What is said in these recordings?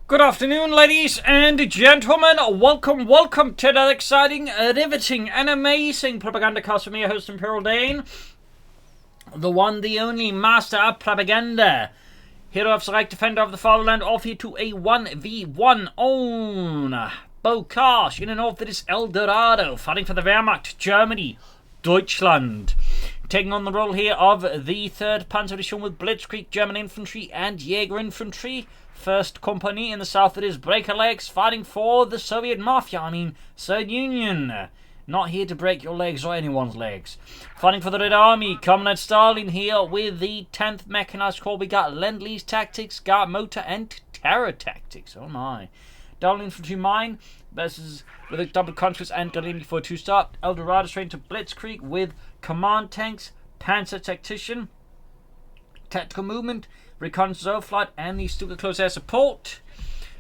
Good afternoon, ladies and gentlemen. Welcome to that exciting, riveting, and amazing Propagandacast with me, your host, Imperial Dane. The one, the only master of propaganda. Hero of select defender of the fatherland, off here to a 1v1 on Bocage in the north. It is El Dorado, fighting for the Wehrmacht, Germany, Deutschland. Taking on the role here of the 3rd Panzer Division with Blitzkrieg, German infantry, and Jaeger infantry. First company in the south, it is Breakalegs, fighting for the Soviet Mafia, Soviet Union. Not here to break your legs or anyone's legs. Fighting for the Red Army, Comrade Stalin here with the 10th Mechanized Corps. We got Lend-Lease Tactics, Guard Motor, and Terror Tactics. Oh my. Down Infantry Mine versus with a double conscious and gunning for a 2-star. El Dorado straight into Blitzkrieg with Command Tanks, Panzer Tactician, Tactical Movement, Reconnaissance Flight, and the Stuka Close Air Support.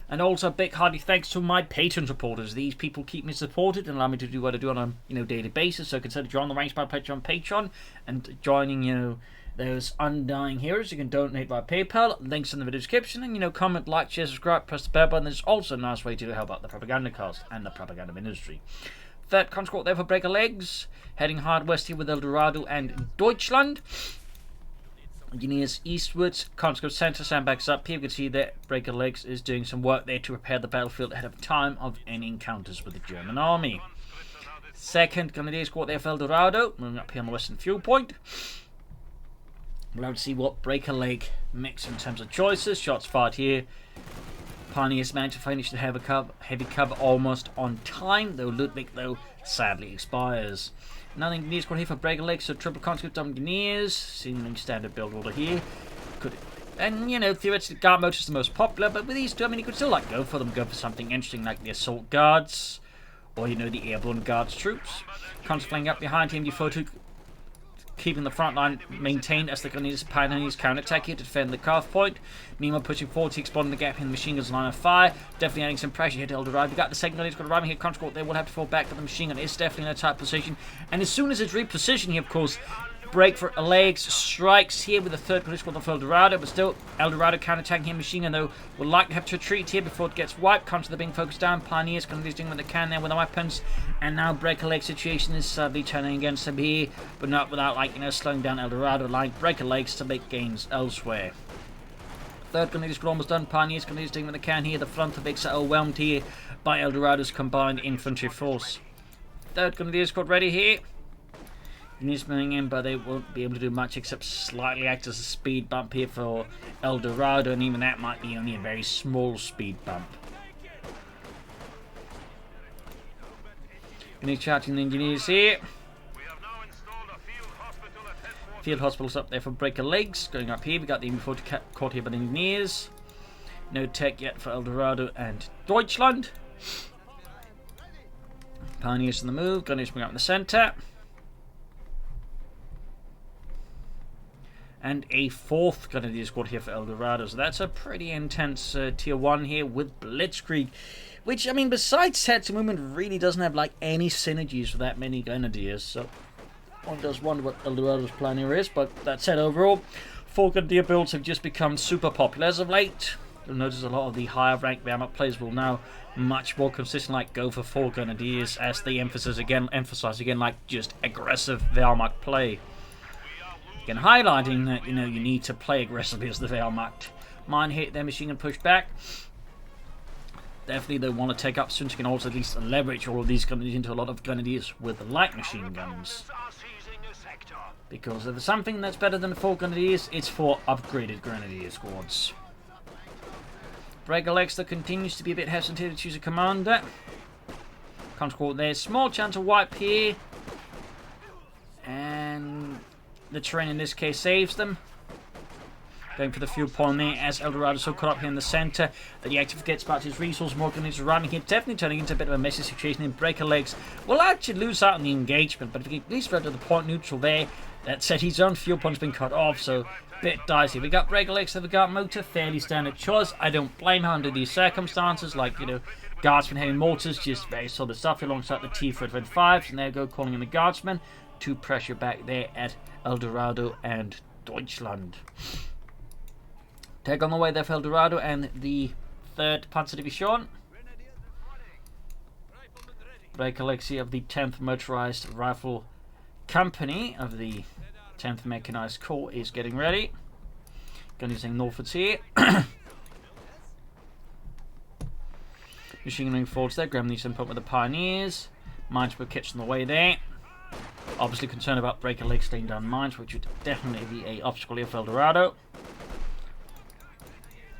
And also a big hearty thanks to my Patreon supporters. These people keep me supported and allow me to do what I do on a daily basis. So consider joining the ranks by Patreon and joining those undying heroes. You can donate via PayPal. Links in the video description. And comment, like, share, subscribe, press the bell button. There's also a nice way to help out the Propagandacast and the propaganda ministry. Third conscript there for Breakalegs, heading hard west here with El Dorado and Deutschland. Engineers eastwards, conscript center, sandbags up. Here you can see that Breakalegs is doing some work there to prepare the battlefield ahead of time of any encounters with the German army. Second Grenadier Squad there for El Dorado, moving up here on the western fuel point. We'll have to see what Breakaleg makes in terms of choices. Shots fired here. Pioneers managed to finish the heavy cover almost on time, though Ludwig sadly expires. Another Engineer Squad here for Breakalegs, so triple conscript Engineers, seemingly standard build order here. Theoretically Guard Motor is the most popular, but with these two, you could still go for something interesting like the Assault Guards, or the Airborne Guards troops. Conscript flying up behind him, fortitude, keeping the front line maintained as the Pioneers counter-attack here to defend the carve point. Meanwhile, pushing forward, exploiting the gap in the machine gun's line of fire. Definitely adding some pressure here to El Dorado. We got the second Grenadier Squad arriving here. Conscript they will have to fall back, but the machine gun is definitely in a tight position. And as soon as it's repositioned here, of course, Breakalegs strikes here with the 3rd Grenadier Squad of El Dorado, but still El Dorado counter-attacking here. Machine gun, though, will likely have to retreat here before it gets wiped. Conscript they're being focused down. Pioneers Grenadiers doing what they can there with the weapons. And now Breakalegs situation is sadly turning against them here, but not without, slowing down El Dorado, like Breakalegs to make gains elsewhere. 3rd Grenadier Squad almost done. Pioneers Grenadiers doing what they can here. The front of X are overwhelmed here by El Dorado's combined infantry force. 3rd Grenadier Squad ready here. Units moving in, but they won't be able to do much except slightly act as a speed bump here for El Dorado, and even that might be only a very small speed bump. Grenadier charging the engineers here. Field hospitals up there for Breakalegs. Going up here, we got the infantry caught here by the engineers. No tech yet for El Dorado and Deutschland. Pioneers in the move. Grenadiers bring up in the center. And a 4th Grenadier Squad here for El Dorado. So that's a pretty intense tier 1 here with Blitzkrieg. Which, besides tactical movement, really doesn't have any synergies with that many Grenadiers. So one does wonder what El Dorado's plan here is. But that said, overall, 4 Grenadier builds have just become super popular as of late. You'll notice a lot of the higher ranked Wehrmacht players will now much more consistent go for 4 Grenadiers, as they emphasize again just aggressive Wehrmacht play. Again, highlighting that you need to play aggressively as the Wehrmacht. Mine hit their machine and push back. Definitely they want to take up soon, so you can also at least leverage all of these Grenadiers into a lot of Grenadiers with light machine guns. Because if there's something that's better than 4 Grenadiers, it's 4 upgraded Grenadier squads. Breakalegs that continues to be a bit hesitant to choose a commander. Conscript there, small chance of wipe here. And the terrain in this case saves them. Going for the fuel point there as El Dorado is so caught up here in the center that he actually forgets about his resource. Morgan is running here, definitely turning into a bit of a messy situation in Breakalegs. Will actually lose out on the engagement, but if he can at least run to the point neutral there, that said his own fuel point's been cut off, so a bit dicey. We got Breakalegs and the Guard Motor, fairly standard choice. I don't blame her under these circumstances, Guardsmen heavy mortars, just very solid stuff alongside the T-425s, and there go calling in the Guardsmen to pressure back there at El Dorado and Deutschland. Take on the way there for El Dorado and the 3rd Panzer Division. Breakalegs here of the 10th Motorized Rifle Company of the 10th Mechanized Corps is getting ready. Gun using northwards here. Machine gunning forwards there, grabbing these input with the Pioneers. Mines were catching the way there. Obviously concerned about Breakalegs staying down mines, which would definitely be a obstacle here for El Dorado.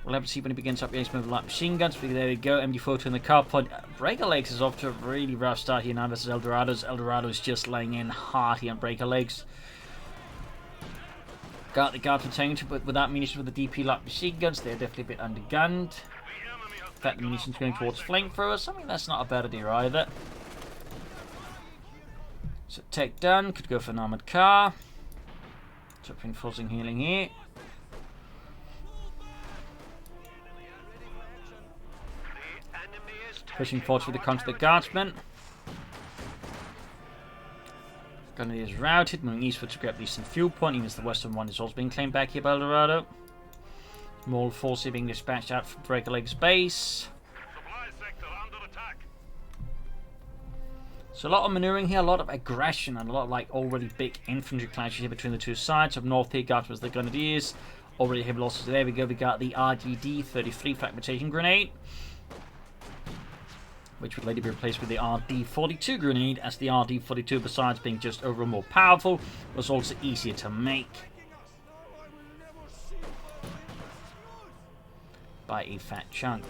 We'll have to see when he begins up against with light machine guns. But there we go, MD-42 in the car pod. Breakalegs is off to a really rough start here now versus El Dorado's. El Dorado's just laying in hard here on Breakalegs. Got the guard contained, but without munitions with the DP light machine guns, they're definitely a bit undergunned. In fact, the munitions going towards flamethrowers. I mean, that's not a bad idea either. So take done, could go for an armored car. So reinforcing healing here. Pushing forward with the counter the guardsmen. Gunner is routed, moving eastward to grab the eastern fuel point, even as the western one is also being claimed back here by El Dorado. Small force here being dispatched out from Breakalegs base. So a lot of maneuvering here, a lot of aggression, and a lot of like already big infantry clashes here between the two sides. Up north here, Guardsmen the Grenadiers. Already heavy losses. There we go. We got the RDD-33 fragmentation grenade, which would later be replaced with the RD-42 grenade, as the RD-42, besides being just overall more powerful, was also easier to make by a fat chunk.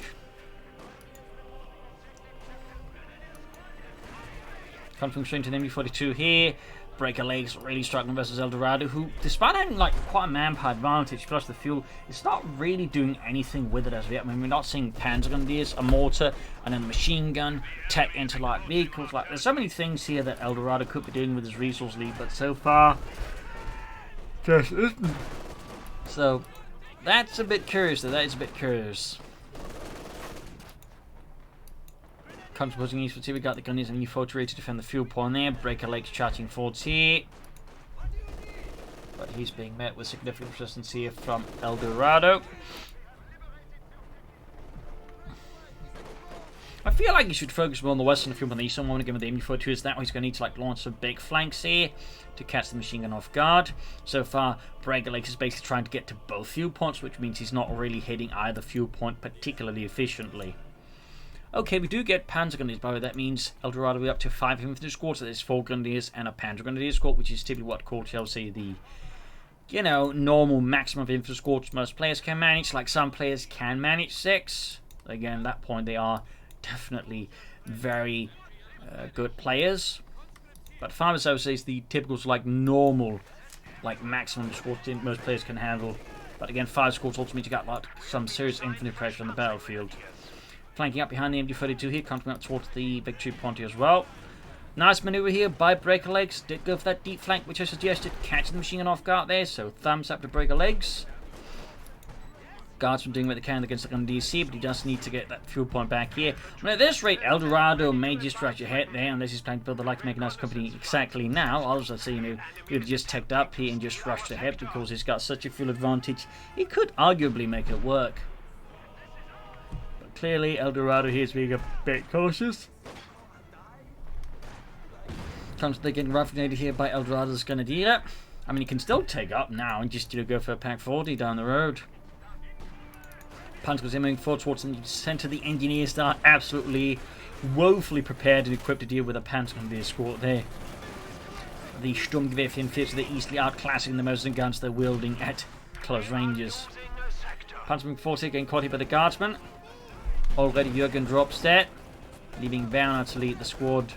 Coming straight to the MD-42 here. Breakalegs really struggling versus El Dorado, who, despite having like quite a manpower advantage plus the fuel, it's not really doing anything with it as of yet. I mean, we're not seeing Panzer Grenadiers, a mortar, and then a machine gun, tech into light vehicles. Like, there's so many things here that El Dorado could be doing with his resource lead, but so far, just isn't. So, that's a bit curious, though. That is a bit curious. Composing eastwards here, we got the Gunners and U-4 to defend the fuel point there. Breakalegs charging forwards here. But he's being met with significant resistance here from El Dorado. I feel like he should focus more on the western fuel than the eastern one, given the MD-42 is that way. He's going to need to like launch some big flanks here to catch the machine gun off guard. So far, Breakalegs is basically trying to get to both fuel points, which means he's not really hitting either fuel point particularly efficiently. Okay, we do get Panzer Grenadiers, by the way. That means El Dorado will be up to 5 infantry squads. So there's 4 Grenadiers and a Panzer Grenadier squad, which is typically what called, shall we say, the, you know, normal maximum of infantry squads most players can manage. Like, some players can manage 6. Again, at that point, they are definitely very good players. But 5 or so is the typical, like, normal, like, maximum squads most players can handle. But again, 5 squads also mean you got, like, some serious infantry pressure on the battlefield. Flanking up behind the MD-42 here, coming up towards the victory point here as well. Nice maneuver here by Breakalegs. Did go for that deep flank, which I suggested. Catching the machine gun off guard there, so thumbs up to Breakalegs. Guardsman doing what they can against the gun DC, but he does need to get that fuel point back here. I mean, at this rate, El Dorado may just rush ahead there, unless he's planning to build the light mechanized company exactly now. I'll say, you know, he would have just teched up here and just rushed ahead because he's got such a fuel advantage. He could arguably make it work. Clearly, El Dorado here is being a bit cautious. Comes to getting rough-grenaded here by El Dorado's Grenadier. I mean, he can still take up now and just, you know, go for a Pack 40 down the road. Panzer goes in, moving forward towards the center. The engineers are absolutely woefully prepared and equipped to deal with a Panzer Grenadier squad there. The Sturmgewehr 45 are easily outclassing the Mosin guns they're wielding at close ranges. Panzer moving forward here, getting caught here by the Guardsmen. Already Jürgen drops that, leaving Werner to lead the squad.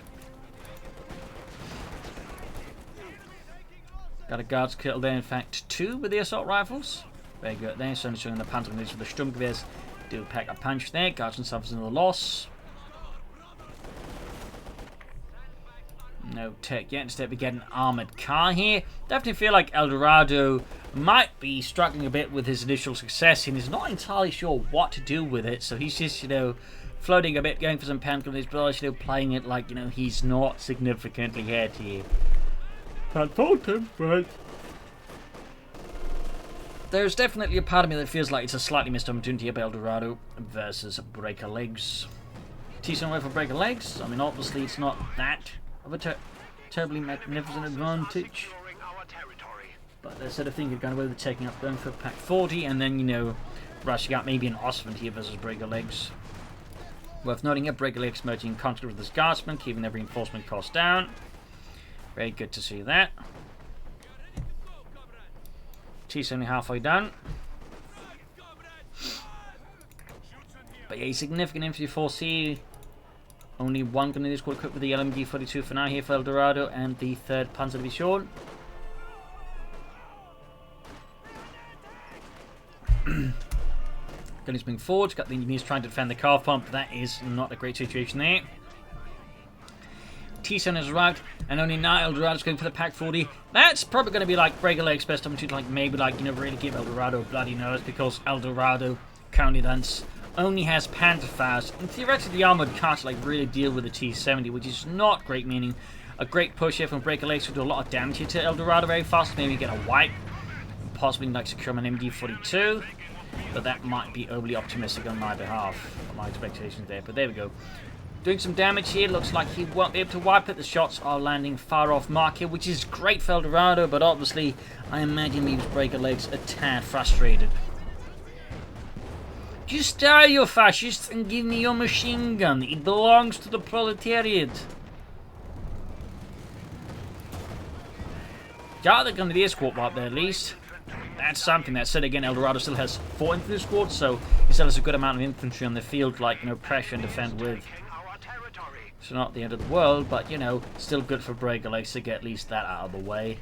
Got a guards killed there, in fact 2 with the assault rifles. Very good there, so showing the Panzer Grenadiers with the Sturmgewehrs. Do pack a punch there, Guardsman suffers another loss. No tech yet, instead we get an armoured car here. Definitely feel like El Dorado might be struggling a bit with his initial success and he's not entirely sure what to do with it, so he's just, you know, floating a bit, going for some Panzer Grenadiers, but also, you know, playing it like, you know, he's not significantly ahead here. Can't fault him, right? there's definitely a part of me that feels like it's a slightly missed opportunity of El Dorado versus Breakalegs. T7 away for Breakalegs. I mean, obviously it's not that of a terribly magnificent advantage. But they said I think you're going to be taking up going for pack 40 and then, you know, rushing out maybe an Osmond here versus Breakalegs. Worth noting here, Breakalegs merging conscript with the Guardsman, keeping their reinforcement cost down. Very good to see that. T's only halfway done. But yeah, significant infantry force here. Only one gun in this squad equipped with the LMG 42 for now here for El Dorado and the 3rd Panzer Division. Gun is moving forward. Got the engineers trying to defend the car pump. That is not a great situation there. T7 has arrived, and only now El Dorado's going for the pack 40. That's probably going to be like Breakalegs' best opportunity to, like, maybe, like, you know, really give El Dorado a bloody nose, because El Dorado currently only has Panzerfaust, and theoretically the armored can't, like, really deal with the T70, which is not great, meaning a great push here from Breakalegs would do a lot of damage here to El Dorado very fast, maybe get a wipe, possibly, like, secure an MD42. But that might be overly optimistic on my behalf, my expectations there. But there we go. Doing some damage here. Looks like he won't be able to wipe it. The shots are landing far off mark here, which is great for El Dorado. But obviously, I imagine leaves Breakalegs a tad frustrated. Just die, you fascists, and give me your machine gun. It belongs to the proletariat. Got the gun to the escort up there at least. That's something. That said, again, El Dorado still has 4 infantry squads, so he still has a good amount of infantry on the field, like, you know, pressure and defend with. So not the end of the world, but, you know, still good for Breakalegs to get at least that out of the way.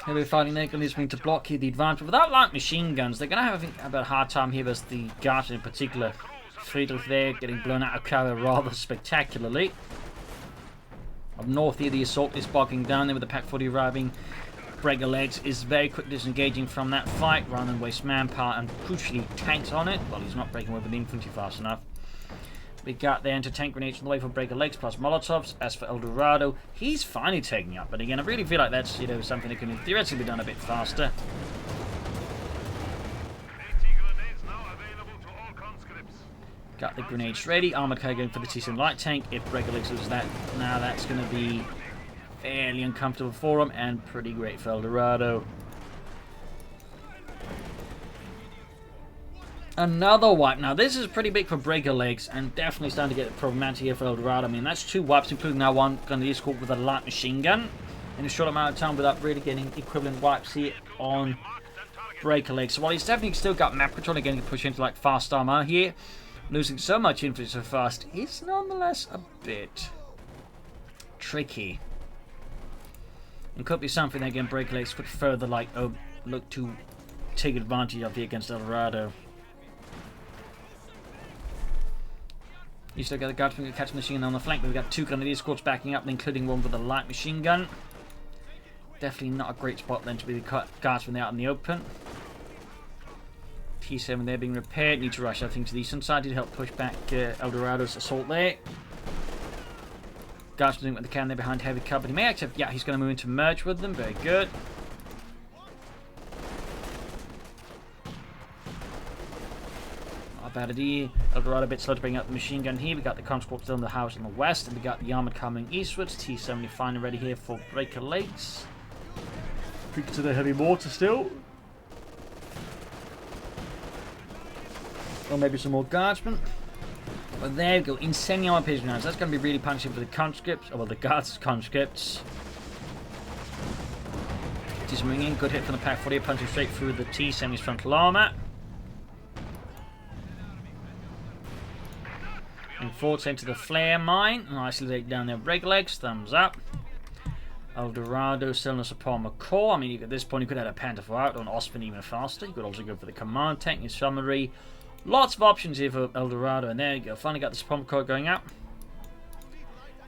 Heavy fighting there going to block here the advance, but without light machine guns, they're going to have, I think, a hard time here versus the Guardsmen in particular. Friedrich there getting blown out of cover rather spectacularly. Up north here, the assault is bogging down there with the pack 40 arriving. Breakalegs is very quickly disengaging from that fight rather than waste manpower and crucially tanks on it. Well, he's not breaking away with the infantry fast enough. We got the anti-tank grenades on the way for Breakalegs plus Molotovs. As for El Dorado, he's finally taking up. But again, I really feel like that's, you know, something that can theoretically be done a bit faster. Got the grenades ready. Armored car going for the T7 light tank. If Breakalegs loses that, now that's going to be fairly uncomfortable for him and pretty great for El Dorado. Another wipe. Now this is pretty big for Breakalegs and definitely starting to get problematic here for El Dorado. I mean, that's 2 wipes, including now one gun to escort with a light machine gun in a short amount of time without really getting equivalent wipes here on Breakalegs. So while he's definitely still got map control and getting to push into like fast armor here, losing so much infantry so fast is nonetheless a bit tricky. And could be something that, again, Breakalegs could further, like, look to take advantage of here against El Dorado. You still got the Guardsman catch machine gun on the flank, but we've got 2 grenadier squads backing up, including one with a light machine gun. Definitely not a great spot then to be the Guardsman out in the open. T7 there being repaired. Need to rush, I think, to the eastern side to help push back El Dorado's assault there. Guardsman doing what they can there behind heavy cover. He may actually, yeah, he's going to move into merge with them. Very good. Not bad idea. El Dorado a bit slow to bring up the machine gun here. We got the conscript still in the house on the west, and we got the armored coming eastwards. T70 finally ready here for Breakalegs. Speaking to the heavy mortar still. Or maybe some more guardsmen. But there we go. Incendiary pigeon rounds. That's going to be really punishing for the conscripts. Oh, well, the guards' conscripts. Just moving in. Good hit from the pack 40. Punching straight through the T-70's frontal armor. And forward sent to the flare mine. Nicely laid down there. Breakalegs. Thumbs up. El Dorado still in a support McCall. I mean, at this point, you could have a Panther out on Osman even faster. You could also go for the command tank in summary. Lots of options here for El Dorado, and there you go. Finally got the support code going out.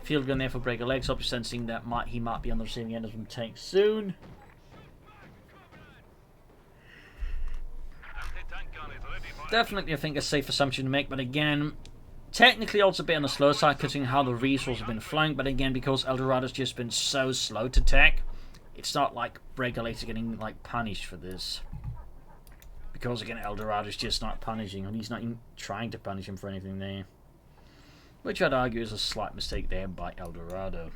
Field gun there for Breakalegs. Obviously sensing that he might be on the receiving end of some tanks soon. Definitely, I think, a safe assumption to make, but again, Technically also a bit on the slow side considering how the resources have been flowing, but again, because Eldorado's just been so slow to tech, it's not like Breakalegs are getting like punished for this. Because again, Eldorado's just not punishing him. He's not even trying to punish him for anything there. Which I'd argue is a slight mistake there by Eldorado.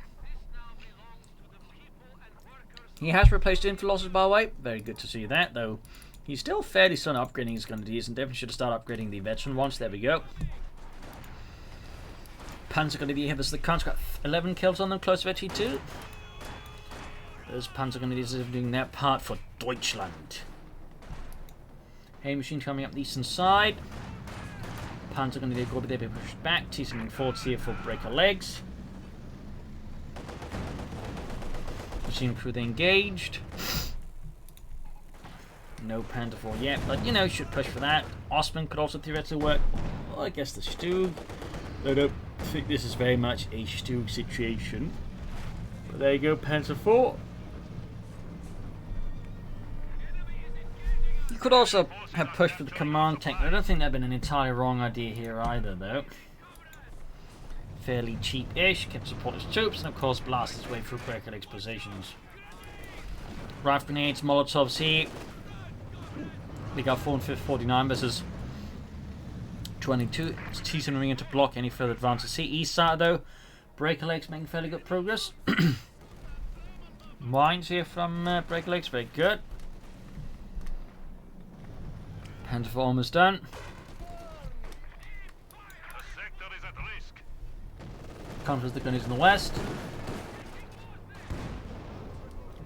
He has replaced info losses, by the way. Very good to see that, though. He's still fairly slow on upgrading his grenadiers and definitely should have started upgrading the veteran ones. There we go. Panzer Grenadier has the count's got 11 kills on them, close to actually 2. Those Panzer Grenadiers are doing that part for Deutschland. Heavy machine coming up the eastern side. Panzer Grenadier go over there, be pushed back. T-something forwards here for Breakalegs. Machine crew they engaged. No Panzer 4 yet, but you know, should push for that. Osman could also theoretically work. Well, I guess the Stug. I don't think this is very much a Stug situation. But there you go, Panzer 4. You could also have pushed for the command tank. I don't think that'd been an entirely wrong idea here either, though. Fairly cheap-ish, kept support his troops, and of course blast his way through Breakalegs positions. Rifle grenades, Molotovs here. We got 449 versus 22. It's T-7 ring to block any further advances. See, east side though, Breakalegs making fairly good progress. Mines here from Breakalegs, very good. Panzer 4 almost done. Counters the gunners in the west.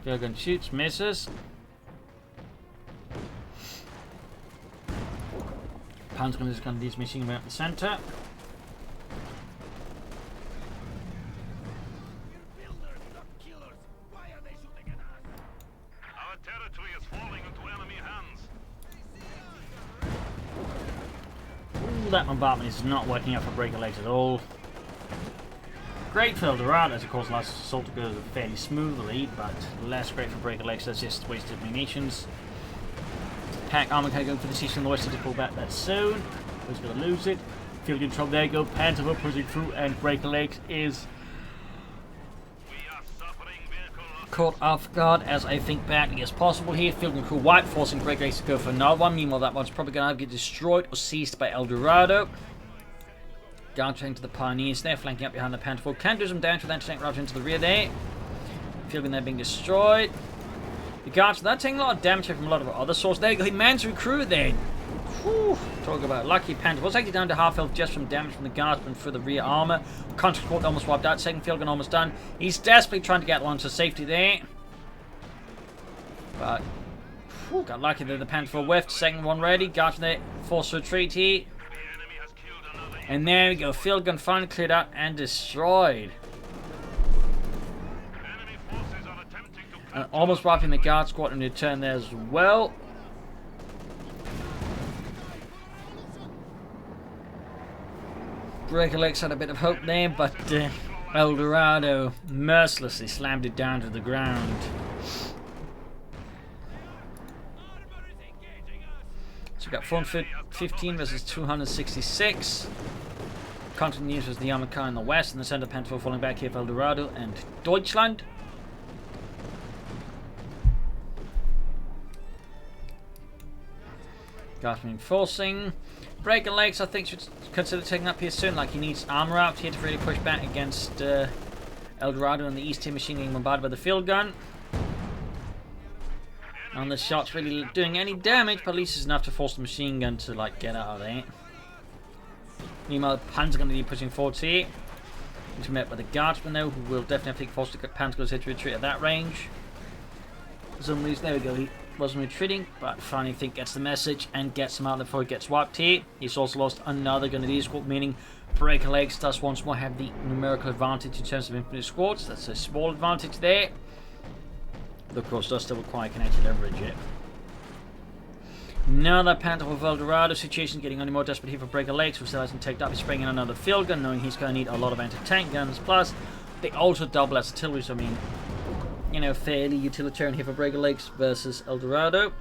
Gun shoots, misses. Panzer gunners gun these machine gun up the center. Our territory is falling into enemy hands. Ooh, that bombardment is not working out for Breakalegs at all. Great for Dorado, of course, last assault to go fairly smoothly, but less great for Breakalegs. That's just wasted munitions. Pack armor can go for the season on the west to pull back that soon. Who's going to lose it? Field control, there you go. Panzer pushing through, and Breakalegs is caught off guard, as I think badly as possible here. Field and crew wipe, forcing Breakalegs to go for another one. Meanwhile, that one's probably going to get destroyed or seized by Eldorado. Guard train to the Pioneers there, flanking up behind the Panther 4. Can do some damage with that tank right into the rear there. Fielding there being destroyed. The guards, they're taking a lot of damage from a lot of other sources. There you go, he managed to recruit there. Whew, talk about lucky Panther. Was actually down to half health just from damage from the guardsmen for the rear armor. Contra Court almost wiped out. Second field gun almost done. He's desperately trying to get one to safety there. But, whew, got lucky there. The Panther 4 whiffed. Second one ready. Guards there, forced retreat here. And there we go, field gun finally cleared out and destroyed. And almost wiping the guard squad in return there as well. Breakalegs had a bit of hope there, but Eldorado mercilessly slammed it down to the ground. So we got 415 versus 266. Continues as the armored car in the west, and the center Panther falling back here for Eldorado and Deutschland. Guardsman forcing. Breakalegs, I think, should consider taking up here soon. Like, he needs armor out here to really push back against Eldorado and the east team machine getting bombarded by the field gun. And the shot's really doing any damage, but at least it's enough to force the machine gun to, like, get out of there. Meanwhile, the Panzer going to be pushing forward here. He's met by the guardsman, though, who will definitely force the Panzer to retreat at that range. For some reason, there we go, he wasn't retreating, but finally, I think, gets the message and gets him out before he gets wiped here. He's also lost another Grenadier squad, meaning Breakalegs does once more have the numerical advantage in terms of infantry squads. That's a small advantage there. But of course, does still require kinetic leverage it. Now that Panther of Eldorado situation is getting only more desperate here for Breakalegs, who still hasn't taken up. He's spraying in another field gun, knowing he's going to need a lot of anti-tank guns. Plus, they also double as artillery, so I mean, you know, fairly utilitarian here for Breakalegs versus Eldorado.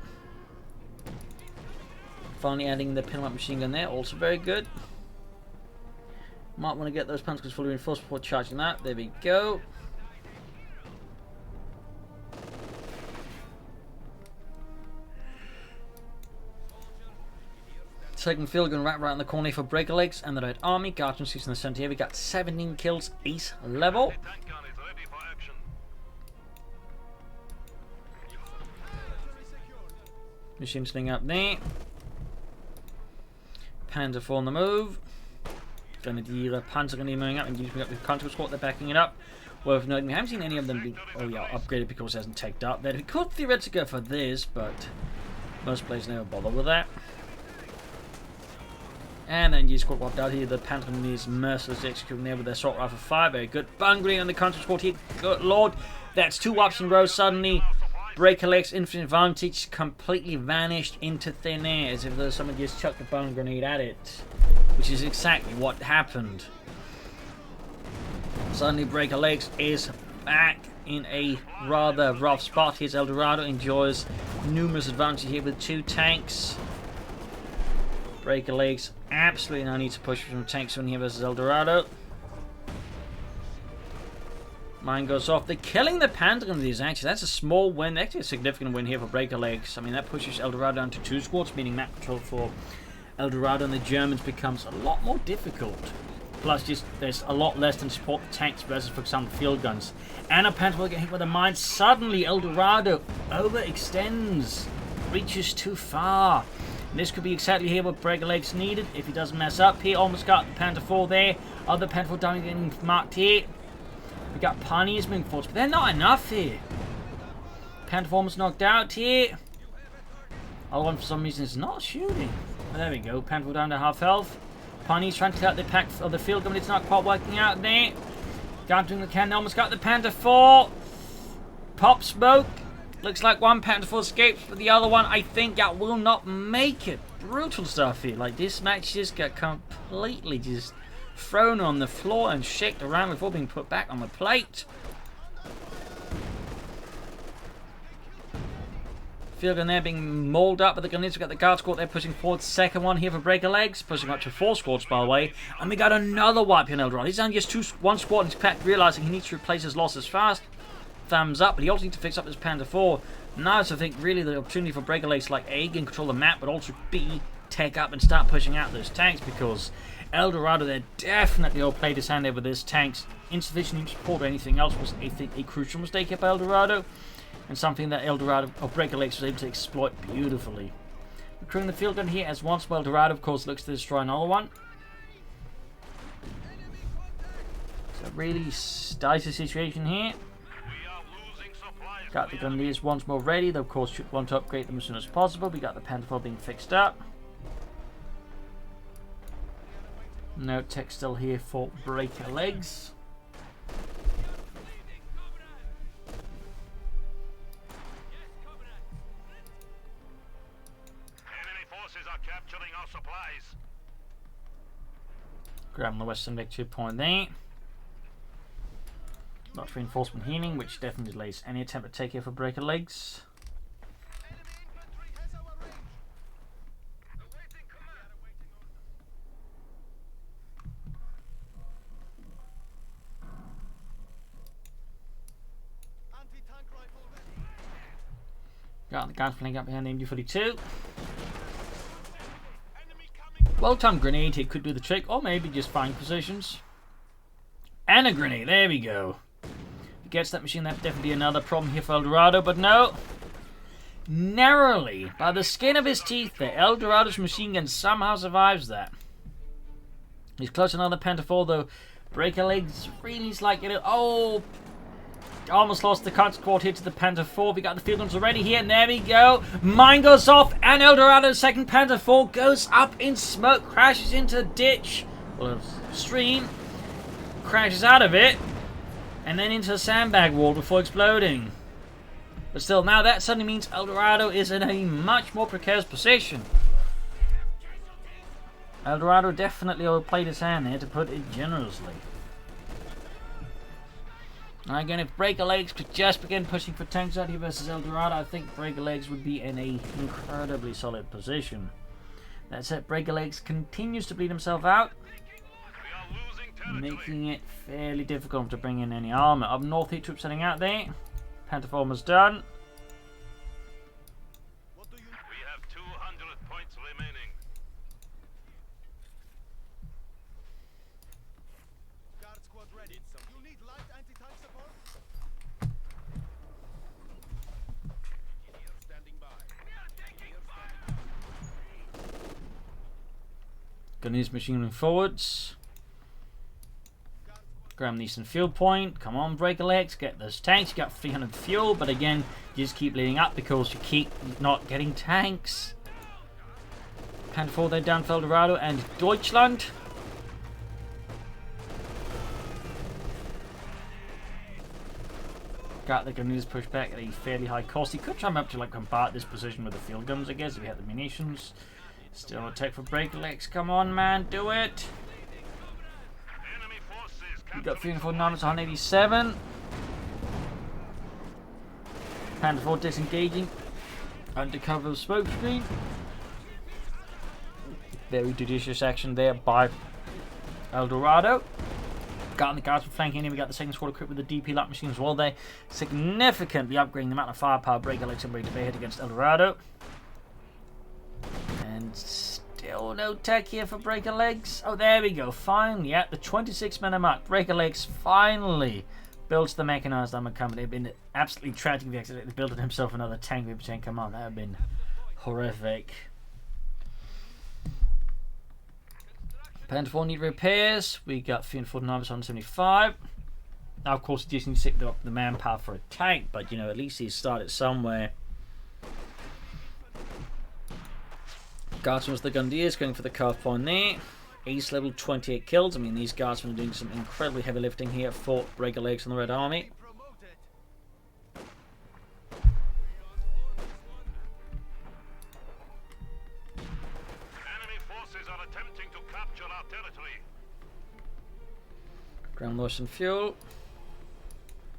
Finally adding the pinlight machine gun there, also very good. Might want to get those Panzers fully reinforced before charging that. There we go. Second field gun right in the corner for Breakalegs and the Red Army. Guardsmen 6 in the center here. We got 17 kills, ace level. Tank gun is ready for action. Machine sling up there. Panzer 4 on the move. Gonna the Panzer gonna be moving up and using up the control squad. They're backing it up. Worth noting, we haven't seen any of them be upgraded because it hasn't taken up. That we could theoretically go for this, but most players never bother with that. And then you squad wiped out here. The Panzer is mercilessly executing there with their assault rifle fire. Very good. Bungry on the control squad here. Good lord. That's 2 wipes in a row. Suddenly, Breakalegs' infinite advantage completely vanished into thin air as if there was someone just chucked a bone grenade at it. Which is exactly what happened. Suddenly, Breakalegs is back in a rather rough spot. Here's El Dorado. Enjoys numerous advantages here with 2 tanks. Breakalegs absolutely no need to push from tanks on here versus El Dorado. Mine goes off. They're killing the Panther in these actually. That's a small win. Actually a significant win here for Breakalegs. I mean, that pushes El Dorado down to 2 squads, meaning map control for El Dorado and the Germans becomes a lot more difficult. Plus, just there's a lot less than support the tanks versus, for example, field guns. And a Panther will get hit with a mine. Suddenly, El Dorado overextends. Reaches too far. And this could be exactly here what Breakalegs needed if he doesn't mess up. He almost got the Panther 4 there. Other Panther 4 down getting marked here. We got pioneers moving forward, but they're not enough here. Panther 4 almost knocked out here. Other one for some reason is not shooting. There we go. Panther 4 down to half health. Pioneers trying to clear out the pack of the field gun, but it's not quite working out there. Guard doing the cannon, almost got the Panther 4. Pop smoke. Looks like one Panther 4 escapes, but the other one, I think, will not make it. Brutal stuff here. Like, this match just got completely just thrown on the floor and shaked around before being put back on the plate. Field gun there being mauled up, but the Gunners got the guard squad there pushing forward. Second one here for Breakalegs, pushing up to 4 squads by the way. And we got another wipe here on El Dorado. He's on just one squad and he's packed, realizing he needs to replace his losses fast. Thumbs up, but he also needs to fix up his Panther 4. Now is I think really the opportunity for Breakalegs to like A, gain control of the map, but also B, take up and start pushing out those tanks, because El Dorado there definitely overplayed his hand there with his tanks. Insufficient support or anything else was, I think, a crucial mistake here by El Dorado, and something that El Dorado or Breakalegs was able to exploit beautifully. Recruiting the field gun here as once, well, El Dorado of course looks to destroy another one. So really dicey situation here. Got the Gunners once more ready. They of course should want to upgrade them as soon as possible. We got the Panther 4 being fixed up. No tech still here for Breakalegs. Enemy forces are capturing our supplies. Grabbing the western victory point there. Not reinforcement healing, which definitely delays any attempt to take here for Breakalegs. Got the guys playing up behind the MG42. Well-timed grenade here could do the trick, or maybe just find positions. And a grenade, there we go. Gets that machine, that would definitely be another problem here for El Dorado, but no. Narrowly, by the skin of his teeth there, El Dorado's machine gun somehow survives that. He's close to another Panther 4 though. Breakalegs really is like it. Oh, almost lost the cut squad here to the Panther 4. We got the field guns already here, and there we go. Mine goes off, and El Dorado's second Panther 4 goes up in smoke, crashes into a ditch, well, a stream, crashes out of it, and then into a sandbag wall before exploding. But still, now that suddenly means El Dorado is in a much more precarious position. El Dorado definitely overplayed his hand there, to put it generously. And again, if Breakalegs could just begin pushing for tanks out here versus El Dorado, I think Breakalegs would be in a incredibly solid position. That said, Breakalegs continues to bleed himself out. We are losing territory. making it fairly difficult to bring in any armor. Up north, here, troops heading out there. Pantherformer's done. We have 200 points remaining. Guard squad ready. You need light anti-tank support? Engineer standing by. Gonna use machine gun forwards. Graham needs some fuel point. Come on, Breakalegs, get those tanks. You got 300 fuel, but again, you just keep leading up because you keep not getting tanks. Panther 4 there down for Dorado and Deutschland. Got the Grenadiers push back at a fairly high cost. He could try up to like combat this position with the field guns, I guess, if he had the munitions. Still a tech for Breakalegs. Come on, man, do it. Enemy forces We got capturing 304 numbers, 187. Panther 4 disengaging. Under cover of smoke screen. Very judicious action there by El Dorado. Got the guards flanking in. We got the second squad equipped with the DP light machines as well there. Significantly upgrading the amount of firepower Breakalegs and ready to head against El Dorado. And still no tech here for Breakalegs. Oh, there we go. Finally, at the 26-minute mark, Breakalegs finally builds the mechanized armor company. They've been absolutely tragically accidentally building himself another tank. We've saying, come on, that would have been horrific. Panther 4 need repairs. We got 349 175. Now, of course, he just needs to set up the manpower for a tank, but you know, at least he's started somewhere. Guardsman's the Gundiers going for the carve point there. Ace level 28 kills. I mean, these guardsmen are doing some incredibly heavy lifting here for Breakalegs and the Red Army. Enemy forces are attempting to capture our territory. Ground loss and fuel.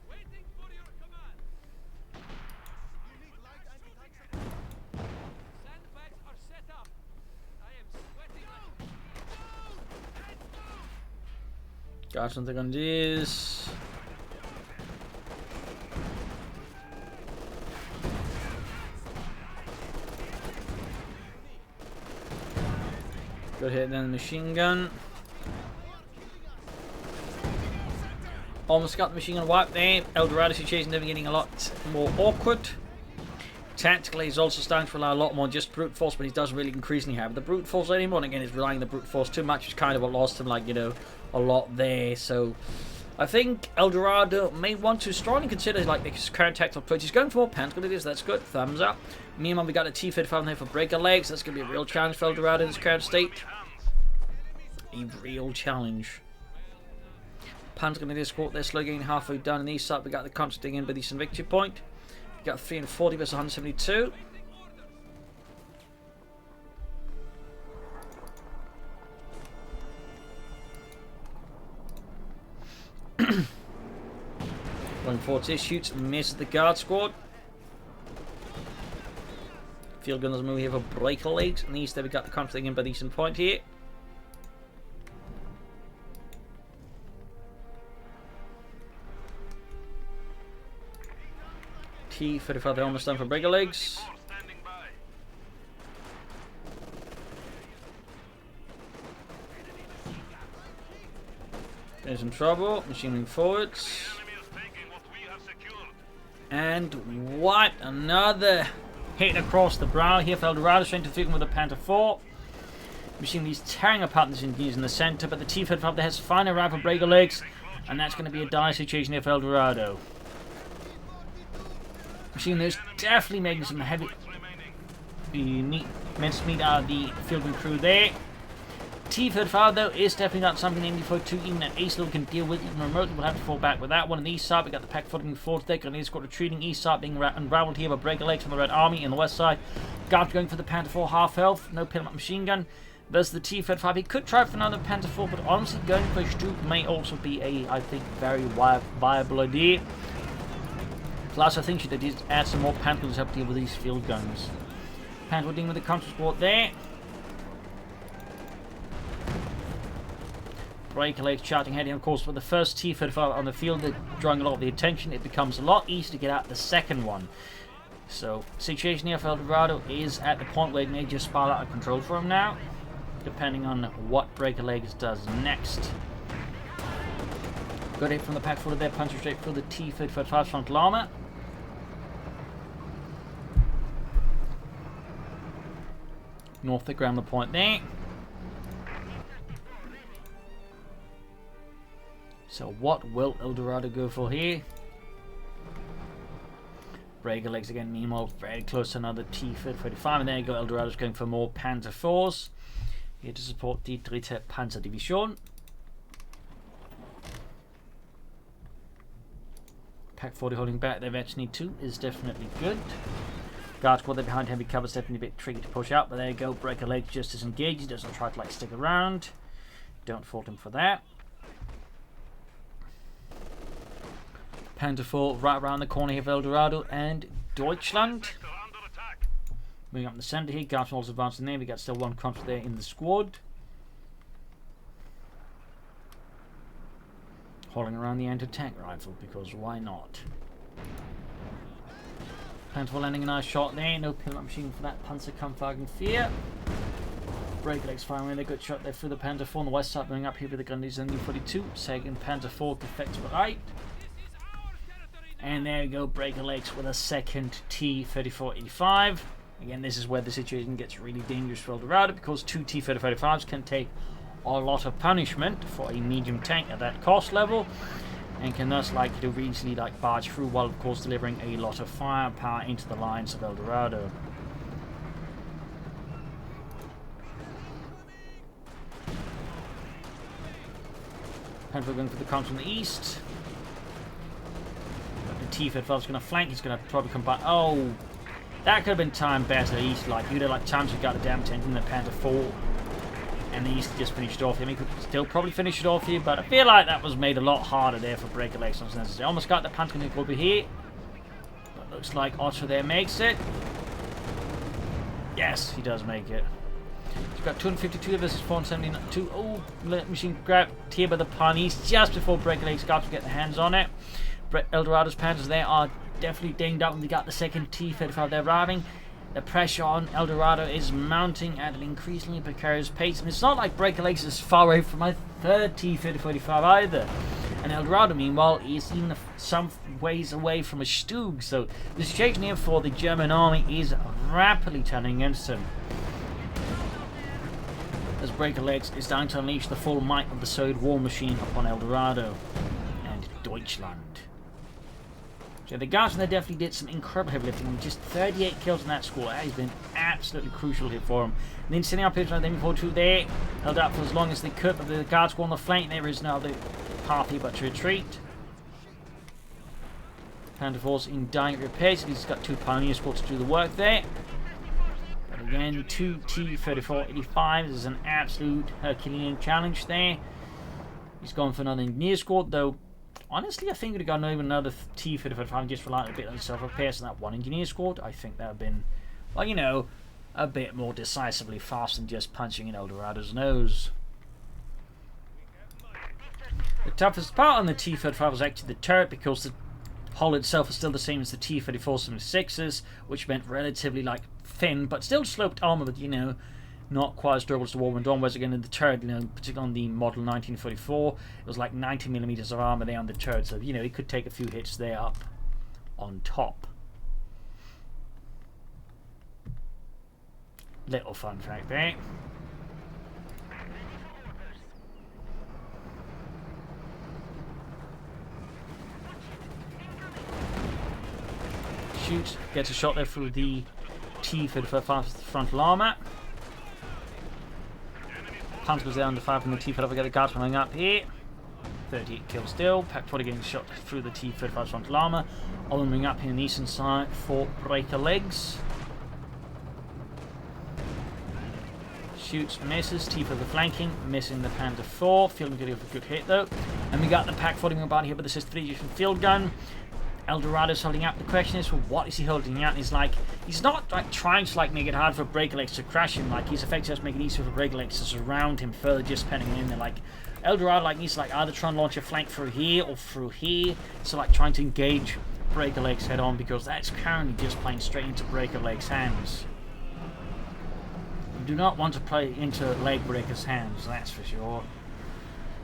Waiting for your command. You need light anti-tank support? Sandbags are set up. I am sweating like... Guardsman the Gundiers. Good hit then the machine gun. Almost got the machine gun wiped there. El Dorado situation never getting a lot more awkward. Tactically, he's also starting to rely a lot more on just brute force, but he does really increasingly have the brute force anymore. And again, he's relying on the brute force too much, which is kind of what lost him, like, you know, a lot there. So I think El Dorado may want to strongly consider like his current tactical approach. He's going for more pants, but it is, that's good. Thumbs up. Meanwhile, we got a T-55 here for Breakalegs. That's going to be a real challenge for El Dorado in his current state. A real challenge. Pan's going to do a squat there, slow getting halfway done. On the east side, we got the contracting in by the Eastern Victory Point. We got 340 versus 172. Going forward here, shoots and misses the guard squad. Field gunners move here for Breakalegs. And the east there, we got the contracting in by the Eastern Point here. T-35 they're almost done for Breakalegs. Standing by. There's some trouble. Machining forwards. Enemy is taking what we have secured. And what another hit across the brow here for El Dorado, trying to fit him with a Panther 4. Machine these tearing apart the Indians in the center, but the T-35 there has finally arrived for Breakalegs, and that's going to be a dire situation here for El Dorado. Machine there's definitely making some heavy mincemeat out of the field and crew there. T-35 though is definitely not something MD-42 even an ace level can deal with even remotely. We'll have to fall back with that one. On the east side we got the pack footing forward there. Grenadiers squad retreating. East side being unraveled here by Breakalegs from the Red Army. In the west side, Guards going for the Panther 4 half health. No pin-up machine gun. Versus the T-35. He could try for another Panther 4, but honestly going for CoH2 may also be a, I think, very viable idea. Plus, I think they did add some more Panthers up here with these field guns. Panther dealing with the counter squad there. Breakalegs charging heading, of course, with the first T-35 on the field, they're drawing a lot of the attention. It becomes a lot easier to get out the second one. So, situation here for El Dorado is at the point where it may just spiral out of control for him now, depending on what Breakalegs does next. Good hit from the pack forward there, punching straight through the T-35's frontal armor. North they ground the point there. So what will El Dorado go for here? Breakalegs again, meanwhile, very close to another T-35. And there you go, El Dorado's going for more Panzer IVs. Here to support the Dritte Panzerdivision. Pack 40 holding back, they eventually need to, is definitely good. Guard squad there behind heavy cover, definitely a bit tricky to push out, but there you go, Breakalegs just disengaged, he doesn't try to like stick around. Don't fault him for that. Panzer IV right around the corner here of El Dorado and Deutschland. Sector under attack. Moving up the centre here, Guardsman also advancing there, we got still one crunch there in the squad. Hauling around the anti-tank rifle, because why not? Panzer landing a nice shot there, no pin-up machine for that Panzerkampfwagen 4. Breakalegs firing with a good shot there through the Panzer IV on the west side, moving up here with the Grenadiers and the 42. Second Panzer IV defects right. And there we go, Breakalegs with a second T-34-85. Again, this is where the situation gets really dangerous for El Dorado, because two T-35s can take a lot of punishment for a medium tank at that cost level, and can thus like to easily like barge through, while of course delivering a lot of firepower into the lines of El Dorado. Panzer going for the counter from the east. T-35 is going to flank, he's going to probably come back. Oh, that could have been timed better. He's like, you'd have like times got the damn tank in the Panzer IV, and the East just finished off. I mean, he could still probably finish it off here, but I feel like that was made a lot harder there for Breakalegs. They almost got the Panzer over here, but looks like Otto there makes it. Yes, he does make it. He's got 252 versus 472. Oh, machine grabbed here by the ponies just before Breakalegs got to get their hands on it. El Dorado's Panzers there are definitely dinged up when we got the second T-35 there arriving. The pressure on El Dorado is mounting at an increasingly precarious pace, and it's not like Breakalegs is far away from my third T-35 either. And El Dorado, meanwhile, is even some ways away from a Stug, so the situation here for the German army is rapidly turning against him, as Breakalegs is starting to unleash the full might of the Soviet war machine upon El Dorado and Deutschland. So the Guardsmen there definitely did some incredible heavy lifting. Just 38 kills in that score. That has been absolutely crucial here for them. And then sitting up here trying to forward to there, held up for as long as they could, but the Guards go on the flank. There is now the path here but to retreat. Panzer IV's in dying repair, so he's got two Pioneer squads to do the work there. But again, two T-34-85 is an absolute Herculean challenge there. He's gone for another Engineer squad, though. Honestly, I think we'd have gone over another T-35 just relying a bit on self-repair, so that one Engineer squad, I think that would have been, well, you know, a bit more decisively fast than just punching in El Dorado's nose. The toughest part on the T-35 was actually the turret, because the hull itself is still the same as the T-34-76s, which meant relatively, like, thin, but still sloped armor, but, you know, not quite as durable as the War went on. Whereas again in the turret, you know, particularly on the model 1944, it was like 90mm of armor there on the turret, so you know it could take a few hits there up on top. Little fun fact there. Shoot, gets a shot there through the T-35 frontal armor. Panzer goes down to 5 from the T-35. We get the Guards running up here. 38 kills still. Pack 40 getting shot through the T-35 frontal armor. All moving up here on the eastern side for Breakalegs. Shoots, misses. T-35 flanking, missing the Panzer IV. Fielding good for a good hit though. And we got the Pack 40 about here with the Sister 3 field gun. El Dorado's holding out. The question is, well, what is he holding out? And he's like, he's not like trying to like make it hard for Breakalegs to crash him. Like he's effectively just making it easier for Breakalegs to surround him further, just penning him in there, like Dorado like needs to like either try and launch a flank through here or through here. So like trying to engage Breakalegs head on, because that's currently just playing straight into Breakalegs' hands. You do not want to play into Legbreaker's hands, that's for sure.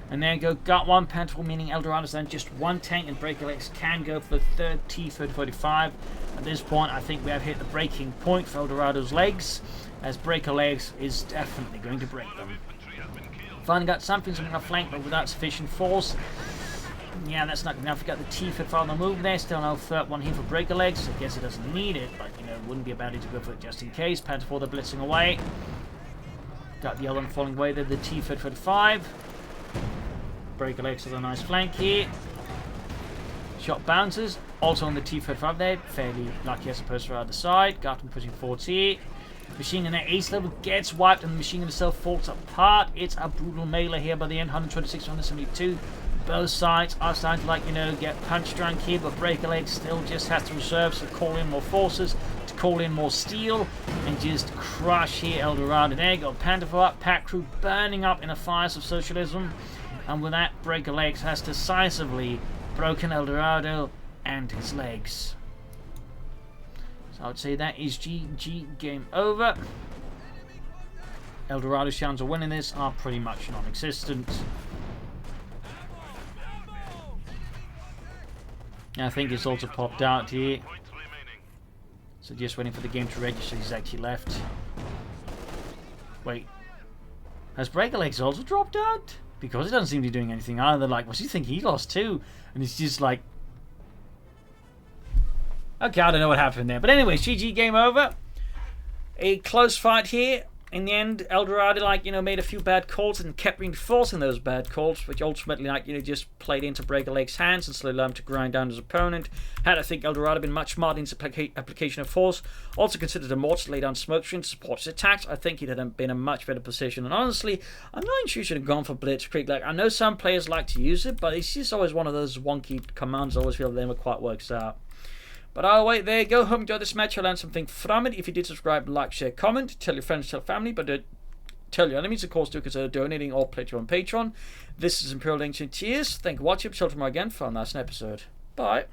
And there you go, got one Panther, meaning Dorado's then just one tank, and Breakalegs can go for the third T-3045. At this point, I think we have hit the breaking point for Dorado's legs, as Breakalegs is definitely going to break them. Finally got something on the flank, but without sufficient force. Yeah, that's not enough. We got the T-30 on the move there. Still no third one here for Breakalegs. I guess it doesn't need it, but you know, it wouldn't be a bad idea to go for it just in case. Panther 4, they're blitzing away. Got the other one falling away there, the T-35. Breakalegs with a nice flank here. Shot bounces. Also on the T-35 there. Fairly lucky, I suppose, for either side. Got them pushing forwards here. Machine gun at ace level gets wiped, and the machine gun itself falls apart. It's a brutal melee here by the end. 126, 172. Both sides are starting to, like, you know, get punch drunk here, but Breakalegs still just has to reserve, so call in more forces, to call in more steel, and just crush here Dorado. There you go, Panther up, pack crew burning up in the fires of socialism, and with that, Breakalegs has decisively broken Dorado and his legs. So I would say that is GG, game over. Dorado's chances of winning this are pretty much non-existent. I think it's also popped out here. So just waiting for the game to register. He's actually left. Wait. Has Breakalegs also dropped out? Because he doesn't seem to be doing anything either. Like, was he thinking he lost too? And it's just like... Okay, I don't know what happened there. But anyway, GG, game over. A close fight here. In the end, Dorado, like, you know, made a few bad calls and kept reinforcing those bad calls, which ultimately, like, you know, just played into Breakalegs' hands and slowly allowed him to grind down his opponent. Had, I think, Dorado been much smarter in his application of force, also considered a mortar to lay down smoke screen to support his attacks, I think he'd have been in a much better position. And honestly, I'm not sure he should have gone for Blitzkrieg. Like, I know some players like to use it, but it's just always one of those wonky commands I always feel that never quite works out. But I'll wait there. Go home, enjoy this match. You'll learn something from it. If you did, subscribe, like, share, comment. Tell your friends, tell family, but tell your enemies, of course, to consider donating or pledge on Patreon. This is Imperial Ancient Cheers. Thank you for watching. Show tomorrow again for our last episode. Bye.